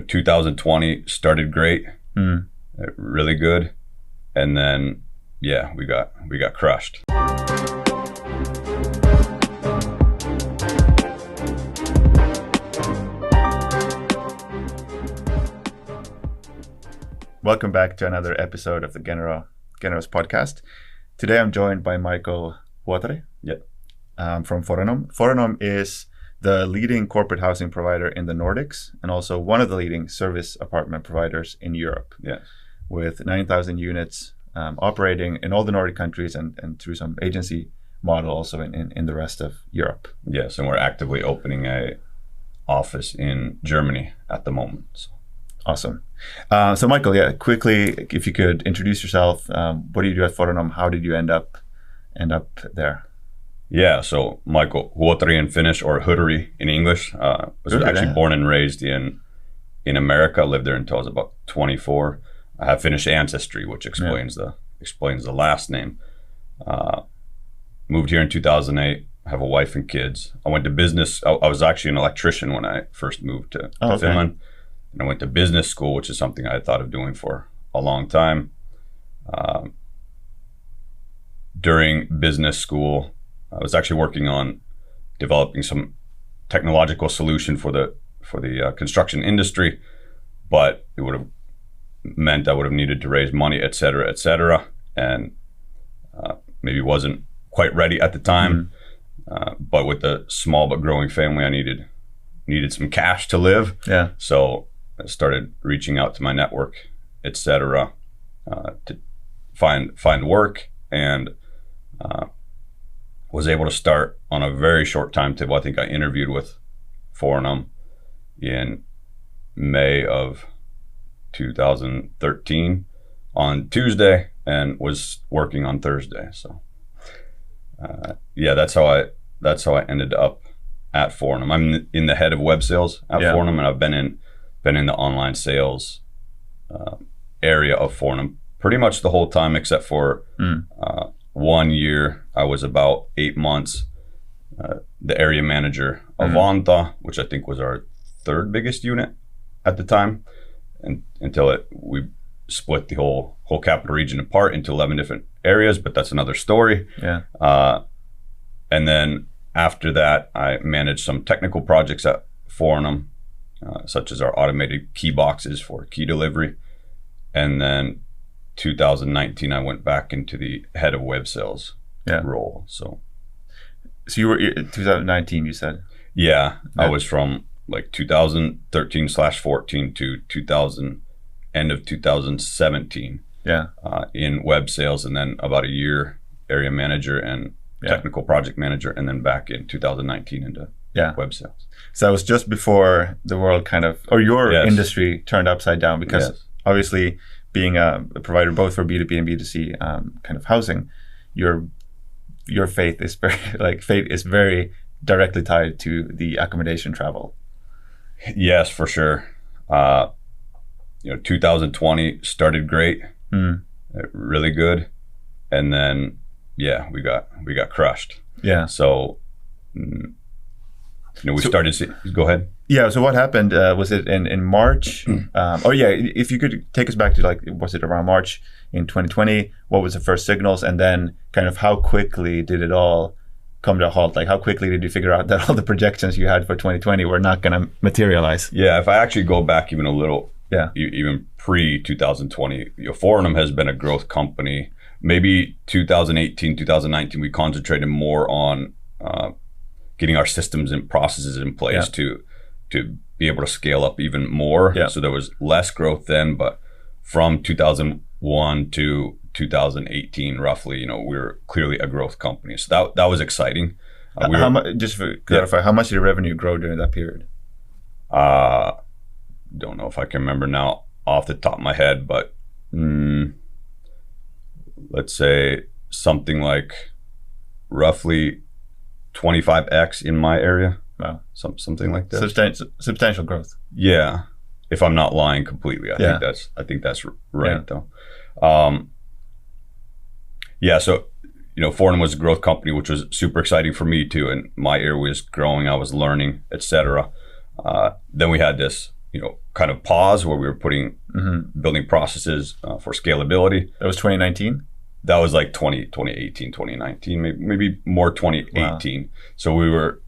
2020 started great, really good, and then we got crushed. Welcome back to another episode of the Genero's podcast. Today I'm joined by Michael Huotari from Forenom. Forenom is the leading corporate housing provider in the Nordics and also one of the leading service apartment providers in Europe. Yes. With 9,000 units operating in all the Nordic countries and through some agency model also in the rest of Europe. Yes, and we're actively opening a office in Germany at the moment. So. Awesome. So Michael, quickly, if you could introduce yourself, what do you do at Forenom? How did you end up there? Yeah, so Michael Huotari in Finnish, or Huotari in English. Was actually born and raised in America. Lived there until I was about 24. I have Finnish ancestry, which explains the last name. Moved here in 2008. Have a wife and kids. I went to business. I was actually an electrician when I first moved to Finland. And I went to business school, which is something I had thought of doing for a long time. During business school, I was actually working on developing some technological solution for the construction industry, but it would have meant I would have needed to raise money, et cetera, and maybe wasn't quite ready at the time. But with a small but growing family, I needed some cash to live. Yeah. So I started reaching out to my network, et cetera, to find work, and was able to start on a very short timetable. I think I interviewed with Forenom in May of 2013 on Tuesday and was working on Thursday. So that's how I ended up at Forenom. I'm in the head of web sales at Forenom, and I've been in the online sales area of Forenom pretty much the whole time, except for 1 year. I was about 8 months the area manager of Vantaa, which I think was our third biggest unit at the time, and until we split the whole capital region apart into 11 different areas, but that's another story. And then after that, I managed some technical projects at Forenom, such as our automated key boxes for key delivery. And then 2019, I went back into the head of web sales role. So you were in 2019, you said? Yeah, I was from like 2013/14 to end of 2017 in web sales, and then about a year area manager and technical project manager, and then back in 2019 into web sales. So that was just before the world your industry turned upside down, because obviously being a provider both for B2B and B2C kind of housing, your fate is very directly tied to the accommodation travel. Yes, for sure. 2020 started great, really good, and then we got crushed. Yeah. So we started. Go ahead. Yeah. So what happened? Was it in March? If you could take us back to was it around March in 2020? What was the first signals, and then kind of how quickly did it all come to a halt? How quickly did you figure out that all the projections you had for 2020 were not going to materialize? Yeah. If I actually go back even a little, even pre 2020, Forenom has been a growth company. Maybe 2018, 2019, we concentrated more on getting our systems and processes in place to be able to scale up even more. So there was less growth then, but from 2001 to 2018, roughly, we were clearly a growth company. So that was exciting. Just to clarify, how much did your revenue grow during that period? Don't know if I can remember now off the top of my head, but let's say something like roughly 25x in my area. Wow. Something like that. Substantial growth. Yeah. If I'm not lying completely. I think that's right though. So Forenom was a growth company, which was super exciting for me too, and my area was growing, I was learning, etc. Then we had this kind of pause where we were building processes for scalability. That was 2019? That was like 2018, 2019, maybe more 2018. Wow. So we were,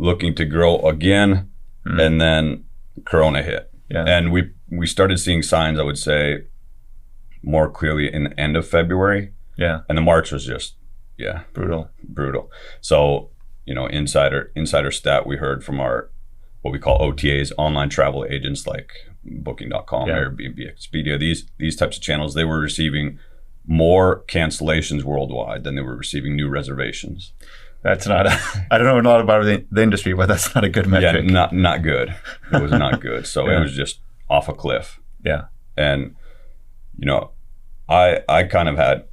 looking to grow again, and then Corona hit. Yeah. And we started seeing signs, I would say, more clearly in the end of February. Yeah. And the March was just, brutal. So, insider stat we heard from our, what we call OTAs, online travel agents like Booking.com, Airbnb, Expedia, these types of channels, they were receiving more cancellations worldwide than they were receiving new reservations. That's not, I don't know a lot about the industry, but that's not a good metric. Yeah, not good. It was not good. So it was just off a cliff. Yeah. And, I kind of had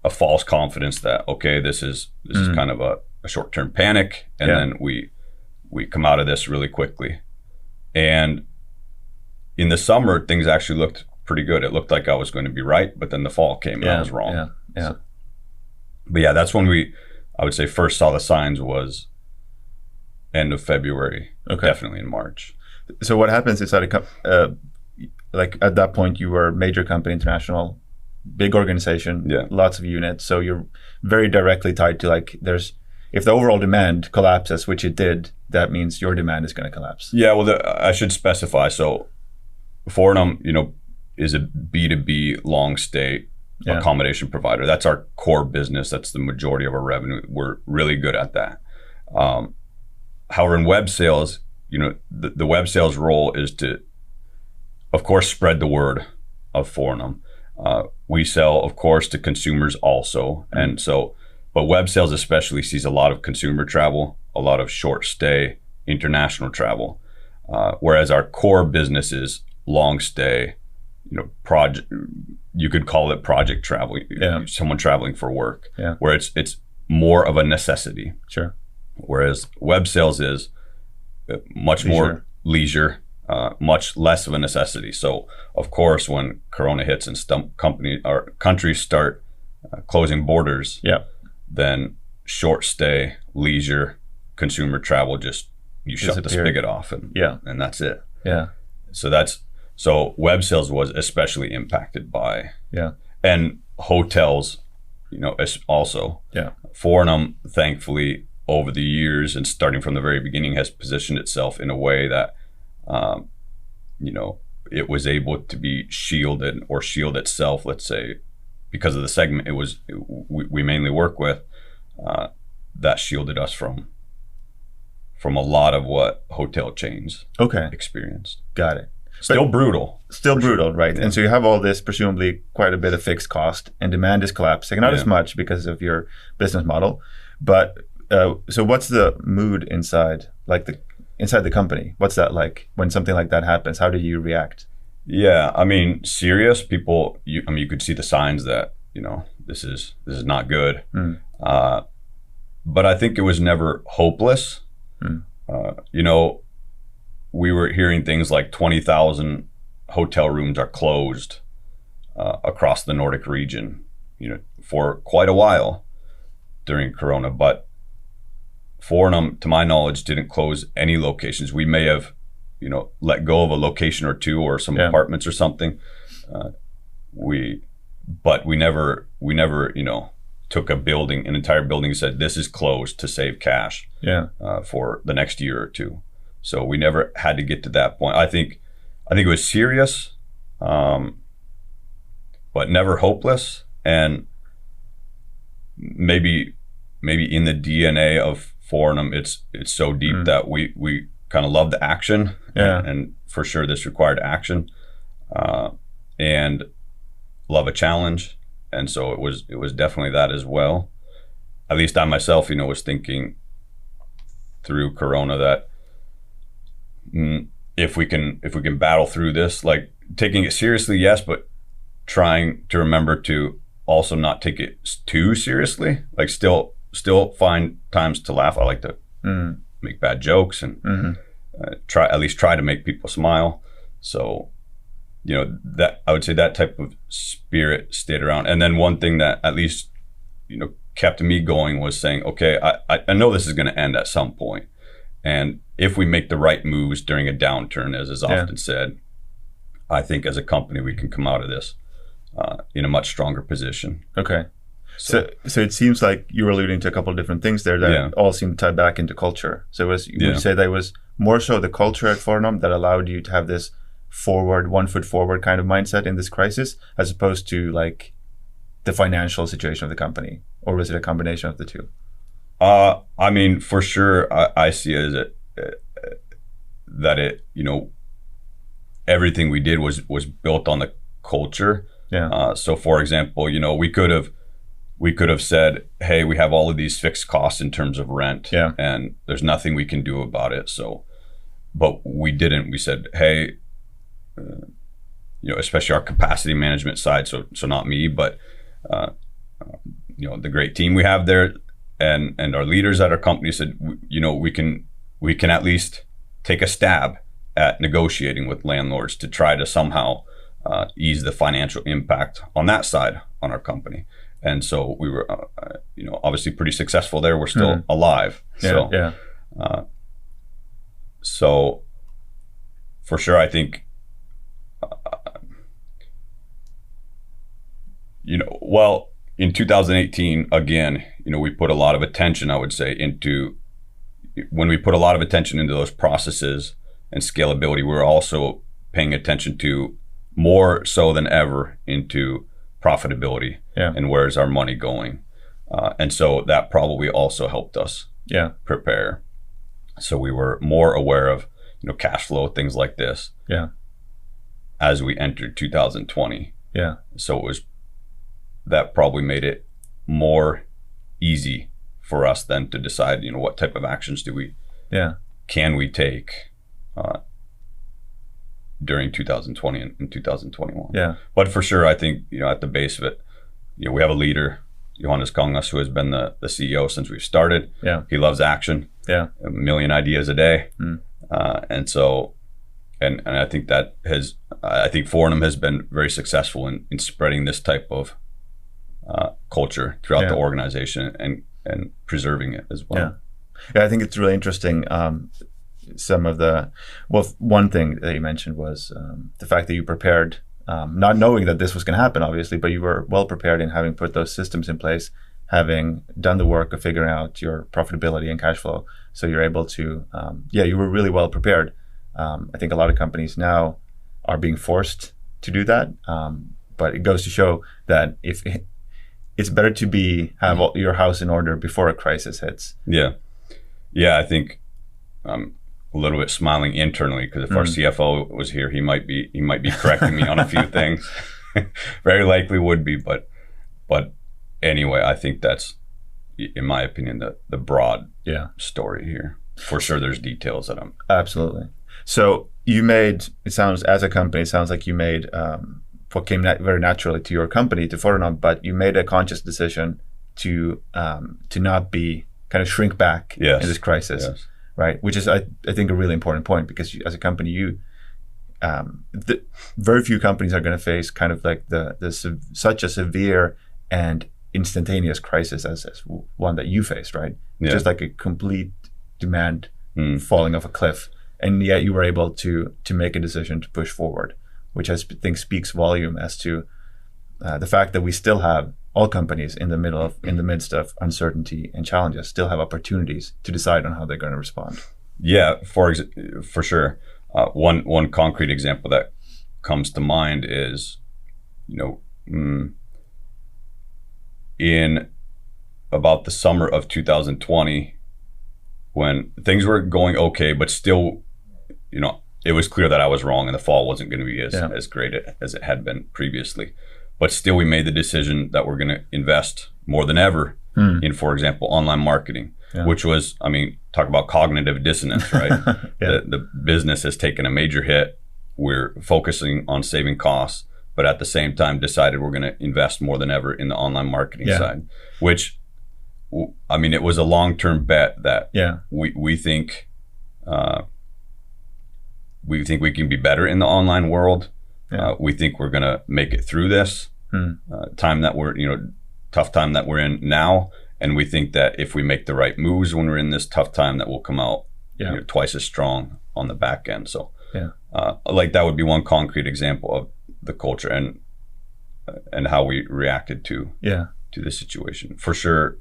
a false confidence that, okay, this is kind of a short-term panic. And then we come out of this really quickly. And in the summer, things actually looked pretty good. It looked like I was going to be right, but then the fall came and I was wrong. Yeah. But yeah, that's when I would say first saw the signs was end of February, definitely in March. So what happens inside like at that point you were a major company, international, big organization, lots of units. So you're very directly tied to like if the overall demand collapses, which it did, that means your demand is going to collapse. Yeah, well, I should specify. So Forenom, is a B2B long stay accommodation provider. That's our core business. That's the majority of our revenue. We're really good at that. However, in web sales, the web sales role is to, of course, spread the word of Forenom. We sell, of course, to consumers also. And so, but web sales especially sees a lot of consumer travel, a lot of short stay, international travel. Whereas our core business is long stay, project, you could call it project travel, someone traveling for work, where it's more of a necessity. Sure. Whereas web sales is much more leisure, much less of a necessity. So of course, when Corona hits and countries start closing borders, then short stay, leisure, consumer travel, you shut the spigot off and that's it. Yeah. So web sales was especially impacted by, and hotels, also. Yeah. Forenom, thankfully, over the years and starting from the very beginning, has positioned itself in a way that, it was able to be shielded or shield itself, let's say, because of the segment we mainly work with, that shielded us from a lot of what hotel chains experienced. Got it. Still brutal, right? Yeah. And so you have all this, presumably quite a bit of fixed cost, and demand is collapsing, not as much because of your business model. But so what's the mood inside the company? What's that like when something like that happens? How do you react? Yeah, I mean, serious people. You could see the signs that this is not good. But I think it was never hopeless. We were hearing things like 20,000 hotel rooms are closed across the Nordic region, for quite a while during Corona. But Forenom, to my knowledge, didn't close any locations. We may have, let go of a location or two or some apartments or something. But we never, took an entire building and said, this is closed to save cash for the next year or two. So we never had to get to that point. I think it was serious, but never hopeless. And maybe in the DNA of Forenom, it's so deep that we kind of love the action, and for sure this required action, and love a challenge. And so it was definitely that as well. At least I myself, was thinking through Corona that if we can battle through this, like taking it seriously, yes, but trying to remember to also not take it too seriously. Like still find times to laugh. I like to make bad jokes and try to make people smile. So that I would say that type of spirit stayed around. And then one thing that at least kept me going was saying, okay, I know this is going to end at some point, And if we make the right moves during a downturn, as is often said, I think as a company we can come out of this in a much stronger position. Okay. So it seems like you were alluding to a couple of different things there that all seem tied back into culture. So would you say that it was more so the culture at Forenom that allowed you to have this forward, 1 foot forward kind of mindset in this crisis, as opposed to like the financial situation of the company? Or was it a combination of the two? I mean, for sure, I see it as that it, everything we did was built on the culture. Yeah. So for example, we could have said, hey, we have all of these fixed costs in terms of rent, and there's nothing we can do about it. So, but we didn't. We said, hey, especially our capacity management side. So not me, but the great team we have there, and our leaders at our company said, we can at least take a stab at negotiating with landlords to try to somehow ease the financial impact on that side on our company. And so we were, obviously pretty successful there. We're still alive. So for sure, I think, in 2018, again, we put a lot of attention, I would say, when we put a lot of attention into those processes and scalability, we were also paying attention to more so than ever into profitability and where's our money going. And so that probably also helped us prepare. So we were more aware of, cash flow, things like this as we entered 2020. So that probably made it more easy for us then to decide, what type of actions can we take during 2020 and 2021. But for sure, I think, at the base of it, we have a leader, Johannes Kongas, who has been the CEO since we've started. He loves action, a million ideas a day. And so, and I think I think Forenom has been very successful in spreading this type of culture throughout the organization and preserving it as well. I think it's really interesting. One thing that you mentioned was the fact that you prepared, not knowing that this was going to happen, obviously, but you were well prepared in having put those systems in place, having done the work of figuring out your profitability and cash flow. So you're able to, you were really well prepared. I think a lot of companies now are being forced to do that, but it goes to show that it's better to have your house in order before a crisis hits. I think I'm a little bit smiling internally because if our CFO was here, he might be correcting me on a few things. Very likely would be, but anyway, I think that's, in my opinion, the broad story here. For sure, there's details that I'm absolutely. So it sounds like you made what came very naturally to your company, to Forenom, but you made a conscious decision to not shrink back in this crisis, right? Which is, I think, a really important point, because as a company, very few companies are going to face kind of like such a severe and instantaneous crisis as one that you faced, right? Just like a complete demand falling off a cliff, and yet you were able to make a decision to push forward, which I think speaks volume as to the fact that we still have, all companies in the midst of uncertainty and challenges, still have opportunities to decide on how they're going to respond. For sure. One concrete example that comes to mind is, in about the summer of 2020, when things were going okay, but still, it was clear that I was wrong and the fall wasn't going to be as great as it had been previously. But still, we made the decision that we're going to invest more than ever in, for example, online marketing, which was, talk about cognitive dissonance, right? The business has taken a major hit. We're focusing on saving costs, but at the same time decided we're going to invest more than ever in the online marketing side, which, it was a long-term bet that we think we can be better in the online world. We think we're going to make it through this time that tough time that we're in now. And we think that if we make the right moves when we're in this tough time, that we'll come out twice as strong on the back end. So yeah, like that would be one concrete example of the culture and how we reacted to the situation. For sure,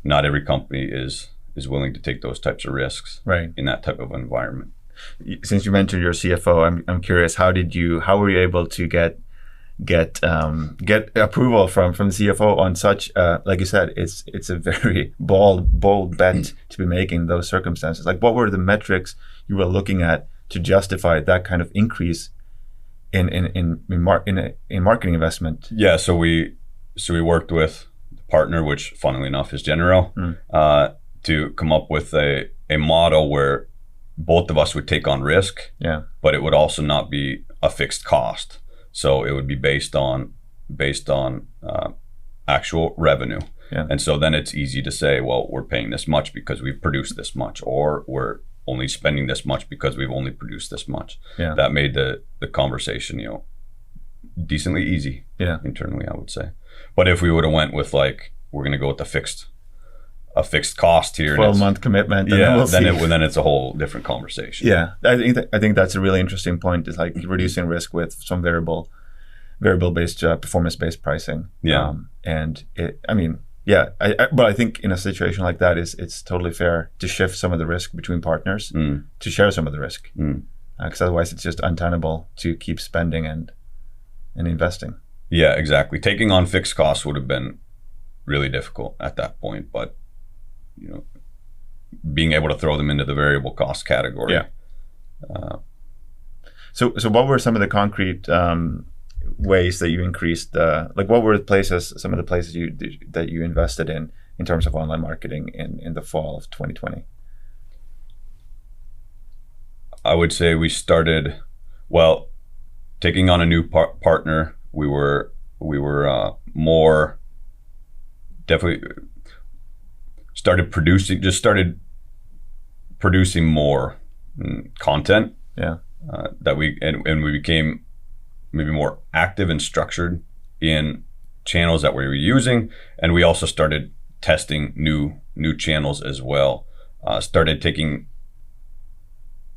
not every company is willing to take those types of risks in that type of environment. Since you mentioned your CFO, I'm curious, how were you able to get approval from the CFO on such like you said, it's a very bold bet to be making in those circumstances. Like, what were the metrics you were looking at to justify that kind of increase in marketing investment? Yeah, so we worked with the partner, which funnily enough is Genero, to come up with a model where both of us would take on risk, but it would also not be a fixed cost. So it would be based on actual revenue. And so then it's easy to say, well, we're paying this much because we've produced this much, or we're only spending this much because we've only produced this much. That made the conversation, decently easy internally, I would say. But if we would have went with like, we're going to go with a fixed cost here, 12-month commitment, then it's a whole different conversation. I think that's a really interesting point, is like reducing risk with some variable based performance based pricing. But I think in a situation like that, it's totally fair to shift some of the risk between partners, to share some of the risk, because otherwise it's just untenable to keep spending and investing. Yeah, exactly. Taking on fixed costs would have been really difficult at that point, but being able to throw them into the variable cost category. So what were some of the concrete ways that you increased what were some of the places that you invested in terms of online marketing in the fall of 2020? I would say we started, taking on a new partner. We were more definitely started producing more content. That we became maybe more active and structured in channels that we were using, and we also started testing new channels as well. Started taking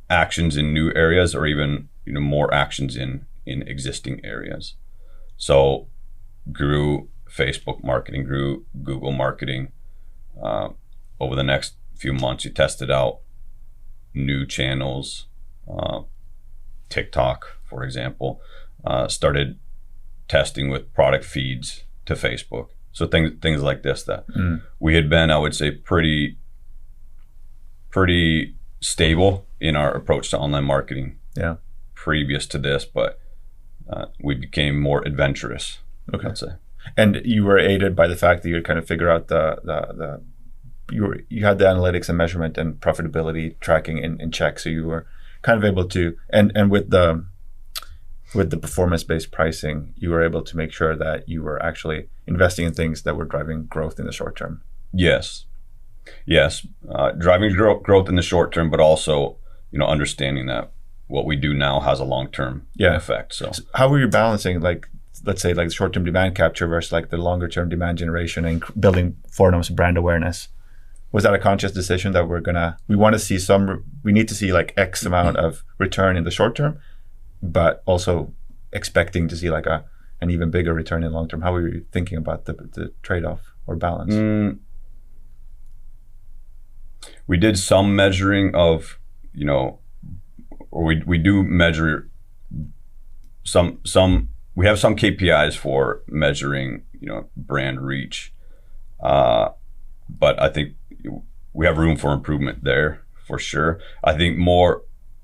actions in new areas, or even more actions in existing areas. So grew Facebook marketing, grew Google marketing. Over the next few months, you tested out new channels, TikTok, for example. Started testing with product feeds to Facebook. So things like this that we had been, I would say, pretty stable in our approach to online marketing previous to this, but we became more adventurous, I'd say. And you were aided by the fact that you kind of figure out you had the analytics and measurement and profitability tracking in check, so you were kind of able to, and with the performance-based pricing, you were able to make sure that you were actually investing in things that were driving growth in the short term. Yes, driving growth in the short term, but also understanding that what we do now has a long-term effect. So how were you balancing, let's say, the short-term demand capture versus the longer-term demand generation and building Forenom's brand awareness? Was that a conscious decision that we need to see X amount of return in the short term, but also expecting to see an even bigger return in long term? How were you thinking about the trade-off or balance? We did some measuring of, or we do measure some. We have some KPIs for measuring, brand reach, but I think we have room for improvement there for sure. I think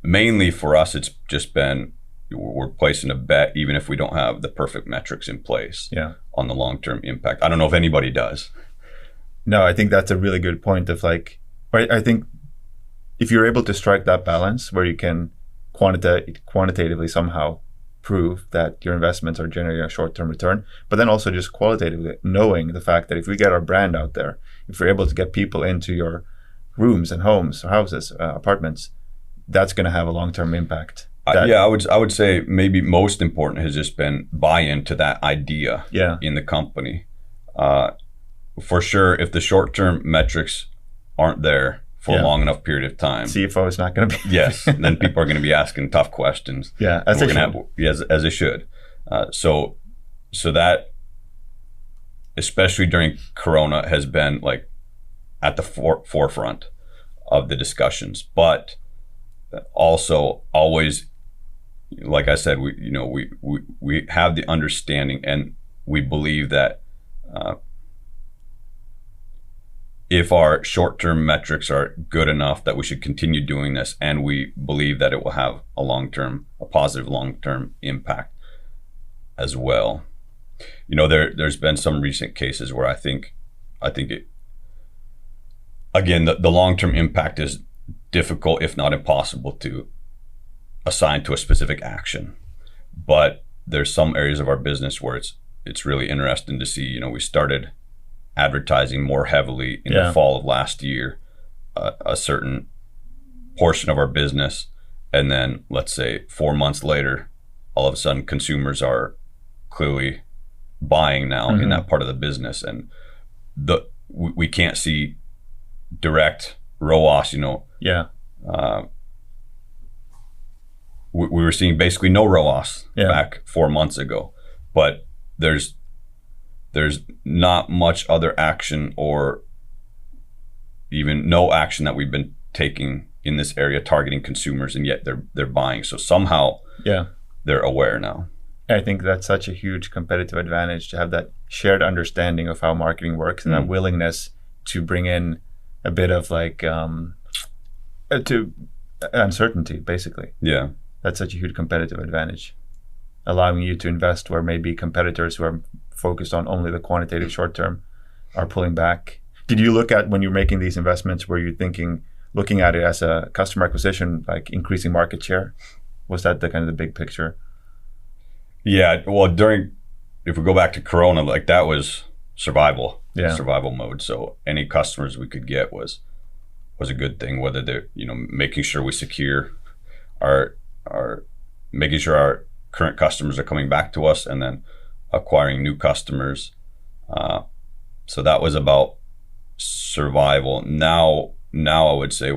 mainly for us, it's just been, we're placing a bet even if we don't have the perfect metrics in place on the long-term impact. I don't know if anybody does. No, I think that's a really good point of I think if you're able to strike that balance where you can quantitatively somehow prove that your investments are generating a short-term return, but then also just qualitatively knowing the fact that if we get our brand out there, if we're able to get people into your rooms and homes or houses, apartments, that's going to have a long-term impact. I would say maybe most important has just been buy-in to that idea in the company. For sure, if the short-term metrics aren't there for a long enough period of time. CFO is not going to be. Yes, then people are going to be asking tough questions. Yeah, as they should. As they should. So that, especially during Corona, has been like at the forefront of the discussions. But also always, like I said, we have the understanding, and we believe that if our short-term metrics are good enough, that we should continue doing this, and we believe that it will have a positive long-term impact as well. There's been some recent cases where I think it, again, the long-term impact is difficult, if not impossible, to assign to a specific action. But there's some areas of our business where it's really interesting to see. We started advertising more heavily in the fall of last year, a certain portion of our business, and then let's say 4 months later, all of a sudden consumers are clearly buying now in that part of the business, and we can't see direct ROAS. We were seeing basically no ROAS back 4 months ago, but there's not much other action, or even no action, that we've been taking in this area targeting consumers, and yet they're buying. So somehow they're aware now. I think that's such a huge competitive advantage, to have that shared understanding of how marketing works, and that willingness to bring in a bit of like to uncertainty, basically. Yeah, that's such a huge competitive advantage, allowing you to invest where maybe competitors who are focused on only the quantitative short term are pulling back. Did you look at, when you're making these investments, were you looking at it as a customer acquisition, like increasing market share? Was that the kind of the big picture? Yeah, well, if we go back to Corona, like that was survival mode. So any customers we could get was a good thing, whether they're, making sure we secure making sure our current customers are coming back to us, and then acquiring new customers. So that was about survival. Now I would say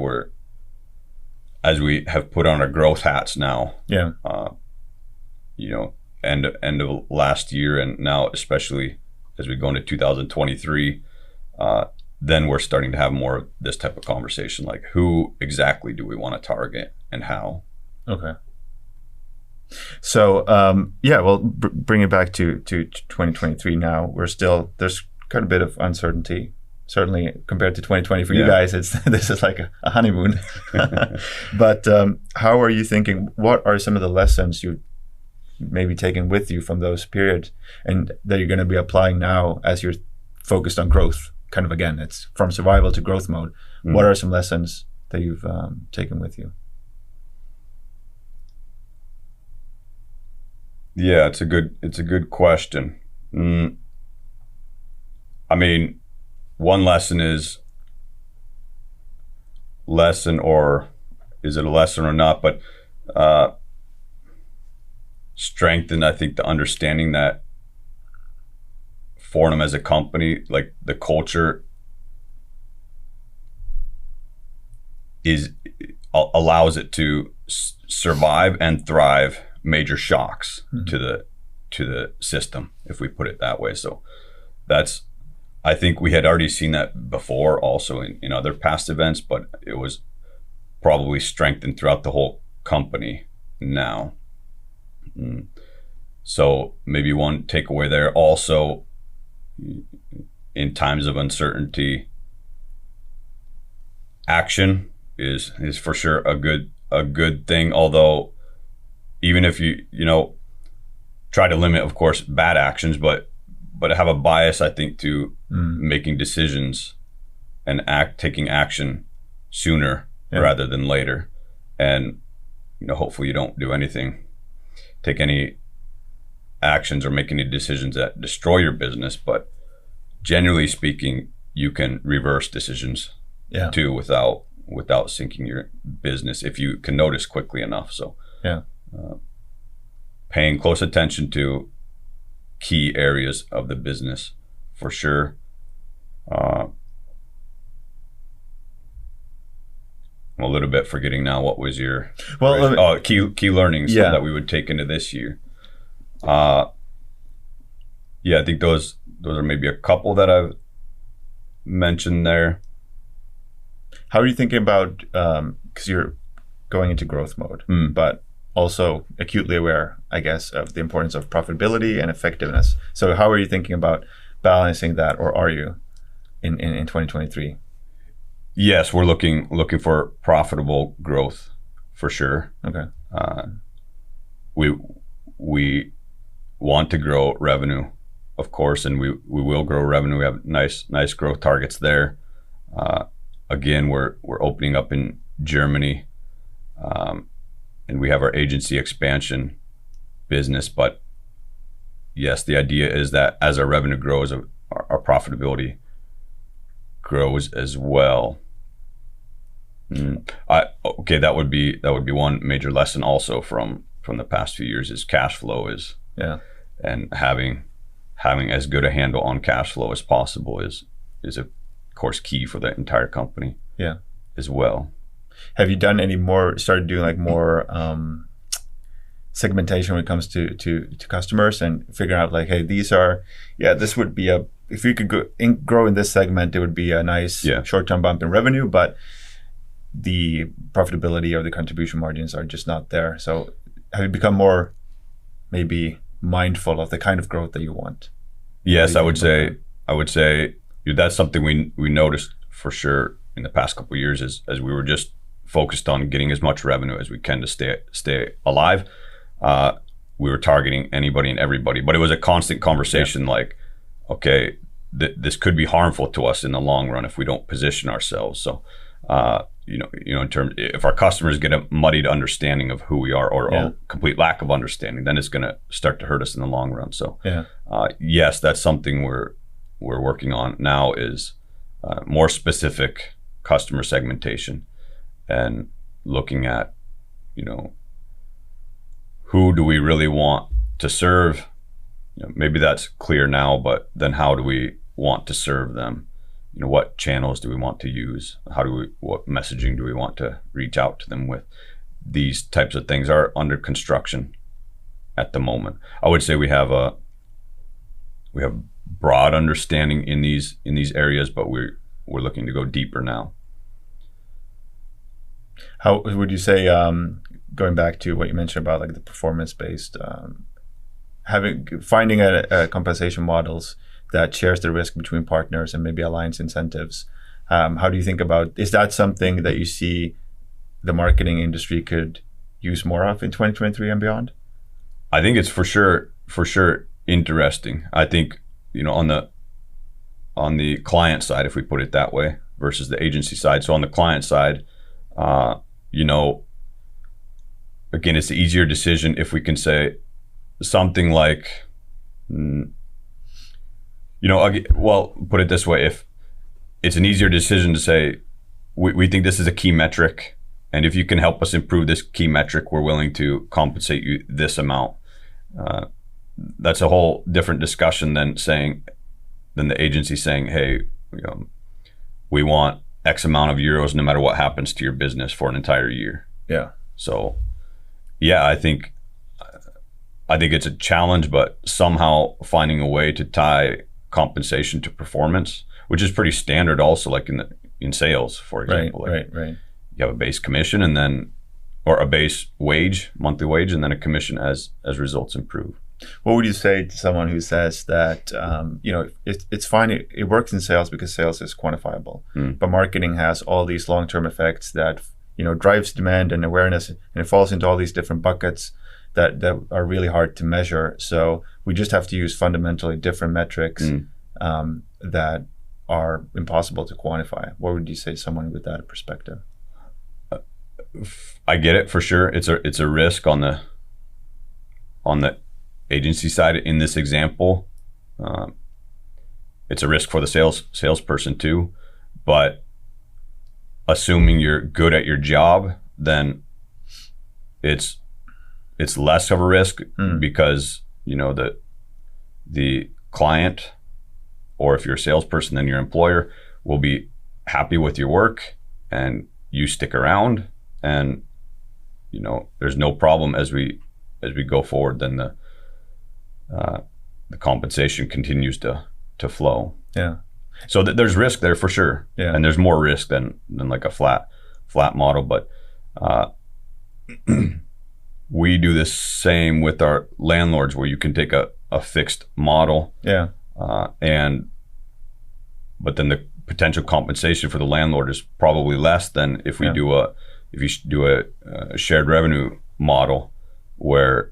as we have put on our growth hats now, end of last year, and now especially as we go into 2023, then we're starting to have more of this type of conversation, like who exactly do we want to target and how. Okay. So bring it back to 2023 now. There's quite a bit of uncertainty, certainly compared to 2020 for you guys. This is like a honeymoon. But how are you thinking? What are some of the lessons you maybe taken with you from those periods, and that you're going to be applying now as you're focused on growth? Kind of, again, it's from survival to growth mode. What are some lessons that you've taken with you? Yeah, it's a good question. I mean, one lesson is or is it a lesson or not? But strengthen, I think, the understanding that Forenom as a company, like the culture, allows it to survive and thrive major shocks to the system, if we put it that way. So I think we had already seen that before also in other past events, but it was probably strengthened throughout the whole company now. So maybe one takeaway there. Also, in times of uncertainty, action is for sure a good thing. Although, even if you try to limit, of course, bad actions, but have a bias, I think, to making decisions and taking action sooner rather than later. And hopefully you don't take any actions or make any decisions that destroy your business, but generally speaking, you can reverse decisions too without sinking your business if you can notice quickly enough. So paying close attention to key areas of the business for sure. a little bit forgetting now. What was your key learnings that we would take into this year? I think those are maybe a couple that I've mentioned there. How are you thinking about, because you're going into growth mode, but also acutely aware, I guess, of the importance of profitability and effectiveness. So how are you thinking about balancing that, or are you in 2023? Yes, we're looking for profitable growth for sure. Okay. We want to grow revenue, of course, and we will grow revenue. We have nice growth targets there. Again, we're opening up in Germany, and we have our agency expansion business. But yes, the idea is that as our revenue grows, our profitability grows as well. That would be one major lesson also from the past few years is cash flow and having as good a handle on cash flow as possible is of course key for the entire company as well. Have you done started doing like more segmentation when it comes to customers and figuring out like, hey, this would be if you could grow in this segment, it would be a nice short-term bump in revenue, but the profitability or the contribution margins are just not there. So have you become more maybe mindful of the kind of growth that you want? Yes, I would say that's something we noticed for sure in the past couple of years as we were just focused on getting as much revenue as we can to stay alive. We were targeting anybody and everybody, but it was a constant conversation like, okay, this could be harmful to us in the long run if we don't position ourselves. So, in terms, if our customers get a muddied understanding of who we are or a complete lack of understanding, then it's going to start to hurt us in the long run. So, yes, that's something we're working on now is more specific customer segmentation and looking at, who do we really want to serve? Maybe that's clear now, but then how do we want to serve them? What channels do we want to use? What messaging do we want to reach out to them with? These types of things are under construction at the moment. I would say we have broad understanding in these areas, but we're looking to go deeper now. How would you say, going back to what you mentioned about like the performance-based, finding a compensation models that shares the risk between partners and maybe aligns incentives? How do you think about, is that something that you see the marketing industry could use more of in 2023 and beyond? I think it's for sure interesting. I think, on the client side, if we put it that way, versus the agency side. So on the client side, again, it's the easier decision if we can say something like, well, put it this way, if it's an easier decision to say, we think this is a key metric, and if you can help us improve this key metric, we're willing to compensate you this amount. That's a whole different discussion than the agency saying, hey, we want X amount of euros no matter what happens to your business for an entire year. Yeah. So, I think it's a challenge, but somehow finding a way to tie compensation to performance, which is pretty standard also, like in sales, for example. Right. You have a base commission or a base wage, monthly wage, and then a commission as results improve. What would you say to someone who says that, it's fine, it works in sales because sales is quantifiable, but marketing has all these long-term effects that, drives demand and awareness, and it falls into all these different buckets that are really hard to measure. So we just have to use fundamentally different metrics that are impossible to quantify. What would you say to someone with that perspective? I get it for sure. It's a risk on the agency side in this example. It's a risk for the salesperson too, but assuming you're good at your job, then it's less of a risk because the client, or if you're a salesperson, then your employer will be happy with your work, and you stick around and there's no problem as we go forward, then the compensation continues to flow. Yeah. So there's risk there for sure. Yeah. And there's more risk than like a flat model, but we do the same with our landlords, where you can take a fixed model. Yeah. But then the potential compensation for the landlord is probably less than if we do a shared revenue model, where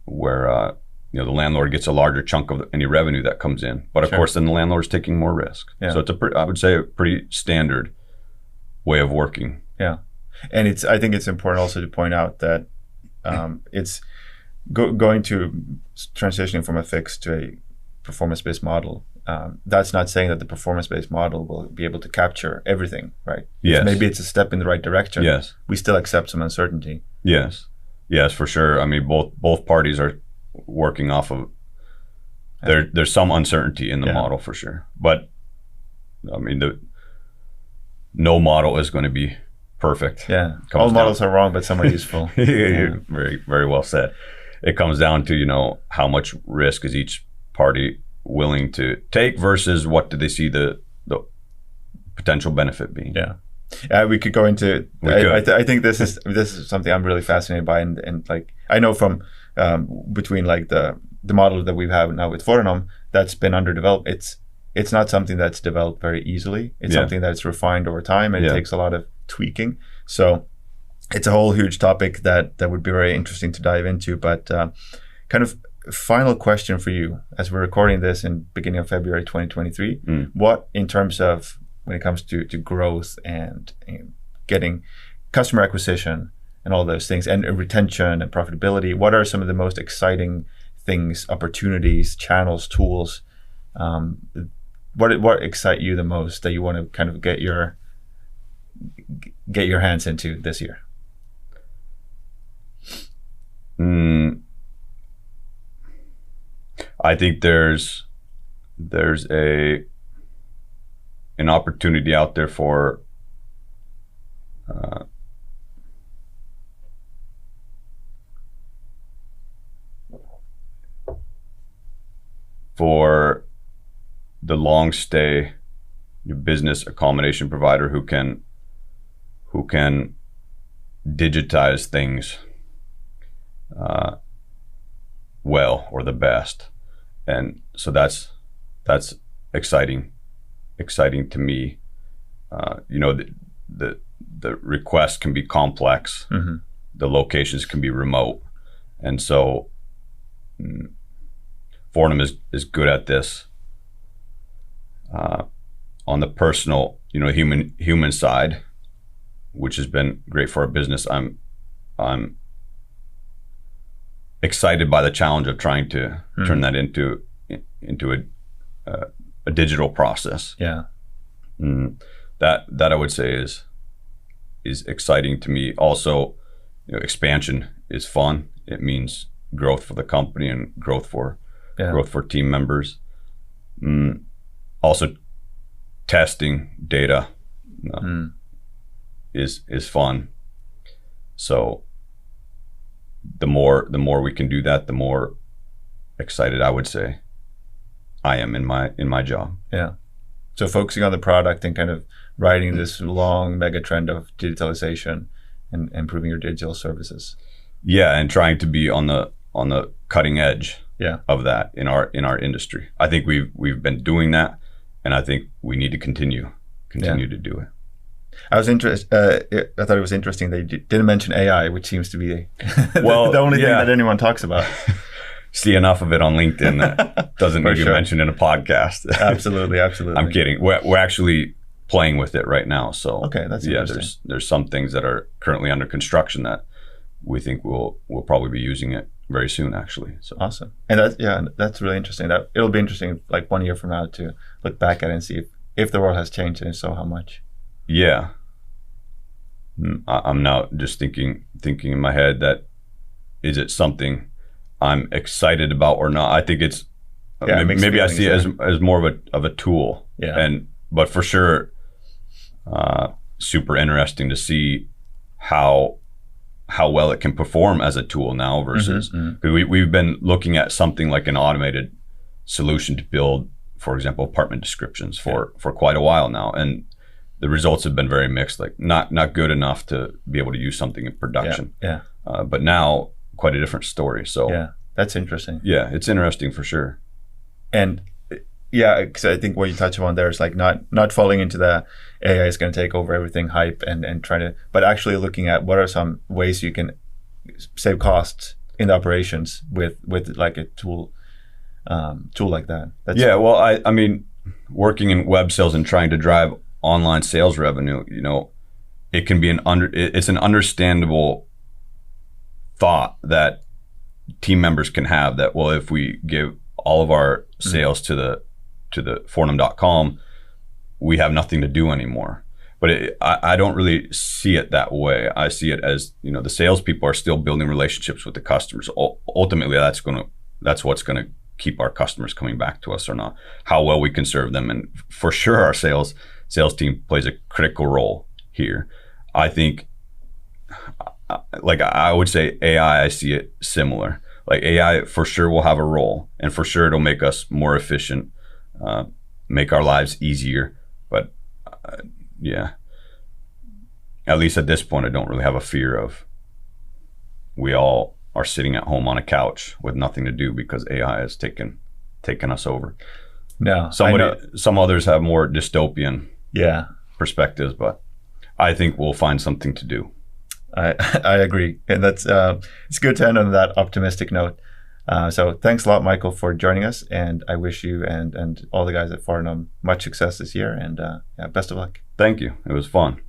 the landlord gets a larger chunk of any revenue that comes in. But of course, then the landlord's taking more risk. Yeah. So it's I would say a pretty standard way of working. Yeah, and I think it's important also to point out that it's going to transitioning from a fixed to a performance-based model. That's not saying that the performance-based model will be able to capture everything, right? Yes. Maybe it's a step in the right direction. Yes. We still accept some uncertainty. Yes. Yes, for sure. I mean, both parties are working off of there's some uncertainty in the model for sure. But I mean, no model is going to be perfect. Yeah. All models are wrong, but some are useful. Very, very well said. It comes down to, how much risk is each party willing to take versus what do they see the potential benefit being. Yeah. We could go into I think this is something I'm really fascinated by, and like I know from between like the model that we have now with Forenom that's been underdeveloped, it's not something that's developed very easily. It's something that's refined over time, and it takes a lot of tweaking. So it's a whole huge topic that would be very interesting to dive into. But kind of final question for you, as we're recording this in beginning of February 2023, what in terms of when it comes to growth and getting customer acquisition and all those things, and retention and profitability, what are some of the most exciting things, opportunities, channels, tools? What excite you the most that you want to kind of get your hands into this year? I think there's an opportunity out there for the long stay business accommodation provider who can digitize things well, or the best. And so that's exciting to me. The request can be complex. Mm-hmm. The locations can be remote, and so Forenom is good at this. On the personal, human side, which has been great for our business, I'm excited by the challenge of trying to turn that into a digital process. Yeah. That I would say is exciting to me. Also, expansion is fun. It means growth for the company and growth for team members. Also, testing data is fun. So the more we can do that, the more excited I would say I am in my job. Yeah. So focusing on the product and kind of riding this long mega trend of digitalization and improving your digital services. Yeah, and trying to be on the cutting edge of that in our industry. I think we've been doing that, and I think we need to continue to do it. I was I thought it was interesting that you didn't mention AI, which seems to be the only thing that anyone talks about. See enough of it on LinkedIn that doesn't need to be mentioned in a podcast. Absolutely. I'm kidding. We're actually playing with it right now. So okay, that's interesting. There's some things that are currently under construction that we think we'll probably be using it very soon, actually. So awesome. And that's really interesting. That it'll be interesting, like 1 year from now, to look back at it and see if the world has changed, and if so, how much. Yeah. I'm now just thinking in my head that is it something I'm excited about or not? I think it's maybe I see it as more of a tool. Yeah. But for sure, super interesting to see how well it can perform as a tool now versus we've been looking at something like an automated solution to build, for example, apartment descriptions for quite a while now, and the results have been very mixed. Like not good enough to be able to use something in production. But now quite a different story. So yeah, that's interesting. Yeah, it's interesting for sure. And yeah, because I think what you touch on there is like not falling into the AI is going to take over everything hype and trying to, but actually looking at what are some ways you can save costs in the operations with like a tool like that. Well, I mean, working in web sales and trying to drive online sales revenue, it can be it's an understandable thought that team members can have that, well, if we give all of our sales to the Forenom.com, we have nothing to do anymore. But I don't really see it that way. I see it as, the salespeople are still building relationships with the customers. Ultimately, that's what's going to keep our customers coming back to us or not, how well we can serve them. And for sure, our sales team plays a critical role here. I think, like I would say AI, I see it similar. Like AI for sure will have a role, and for sure it'll make us more efficient, make our lives easier. But yeah, at least at this point, I don't really have a fear of we all are sitting at home on a couch with nothing to do because AI has taken us over. No, some others have more dystopian perspectives, but I think we'll find something to do. I agree, and that's it's good to end on that optimistic note. So thanks a lot, Michael, for joining us, and I wish you and all the guys at Forenom much success this year, and best of luck. Thank you. It was fun.